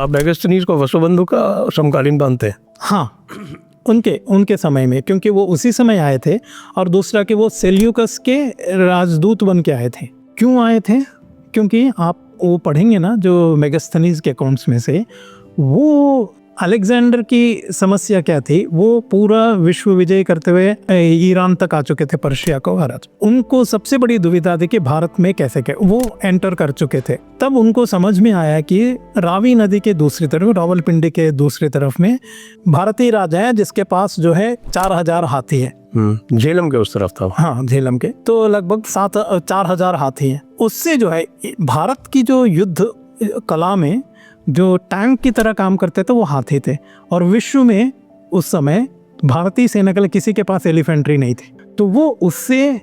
आप मेगास्थनीज को वसुबंधु का समकालीन मानते हैं? हाँ, उनके समय में, क्योंकि वो उसी समय आए थे। और दूसरा कि वो सेल्यूकस के राजदूत बन के आए थे। क्यों आए थे? क्योंकि आप वो पढ़ेंगे ना जो मेगास्थनीज के अकाउंट्स में से, वो अलेक्जेंडर की समस्या क्या थी, वो पूरा विश्व विजय करते हुए ईरान तक आ चुके थे, पर्शिया को हरा। उनको सबसे बड़ी दुविधा थी कि भारत में कैसे वो एंटर कर चुके थे। तब उनको समझ में आया कि रावी नदी के दूसरी तरफ, रावलपिंडी के दूसरी तरफ में भारतीय राजा है जिसके पास जो है 4000 हाथी है। झेलम के उस तरफ था। हाँ, झेलम के तो लगभग 4000 हाथी है। उससे जो है भारत की जो युद्ध कला में जो टैंक की तरह काम करते थे वो हाथी थे। और विश्व में उस समय भारतीय सेना के लिए किसी के पास एलिफेंट्री नहीं थी, तो वो उससे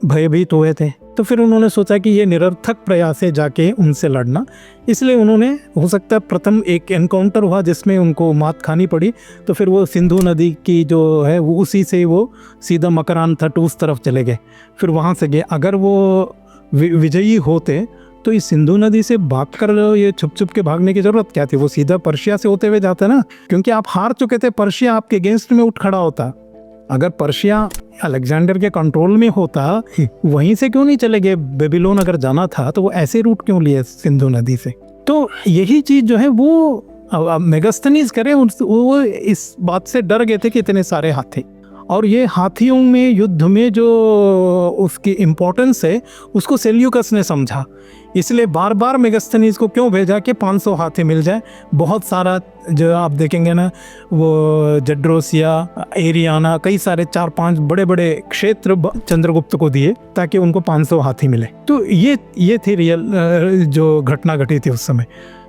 भयभीत हुए थे। तो फिर उन्होंने सोचा कि ये निरर्थक प्रयास है जाके उनसे लड़ना, इसलिए उन्होंने, हो सकता है प्रथम एक एनकाउंटर हुआ जिसमें उनको मात खानी पड़ी। तो फिर वो सिंधु नदी की जो है वो उसी से वो सीधा मकरान तट उस तरफ चले गए, फिर वहाँ से गए। अगर वो विजयी होते तो इस सिंधु नदी से भागकर ये छुप छुप के भागने की जरूरत क्या थी, वो सीधा पर्शिया से होते हुए जाते ना, क्योंकि आप हार चुके थे। पर्शिया आपके अगेंस्ट में उठ खड़ा होता। अगर पर्शिया अलेक्जेंडर के कंट्रोल में होता, वहीं से क्यों नहीं चले गए? बेबीलोन अगर जाना था तो वो ऐसे रूट क्यों लिए सिंधु नदी से? तो यही चीज जो है वो मेगास्थनीज करे, वो इस बात से डर गए थे कि इतने सारे हाथी, और ये हाथियों में युद्ध में जो उसकी इम्पोर्टेंस है उसको सेल्यूकस ने समझा। इसलिए बार बार मेगास्थनीज को क्यों भेजा कि 500 हाथी मिल जाए। बहुत सारा जो आप देखेंगे ना, वो जड्रोसिया, एरियाना, कई सारे 4-5 बड़े बड़े क्षेत्र चंद्रगुप्त को दिए ताकि उनको 500 हाथी मिले। तो ये थी रियल जो घटना घटी थी उस समय।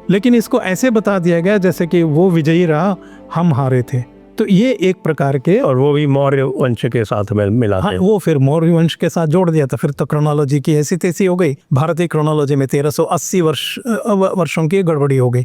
लेकिन इसको ऐसे बता दिया गया जैसे कि वो विजयी रहा, हम हारे थे। तो ये एक प्रकार के, और वो भी मौर्य वंश के साथ में मिला। हाँ, वो फिर मौर्य वंश के साथ जोड़ दिया था। फिर तो क्रोनोलॉजी की ऐसी तैसी हो गई। भारतीय क्रोनोलॉजी में 1380 वर्षों की गड़बड़ी हो गई।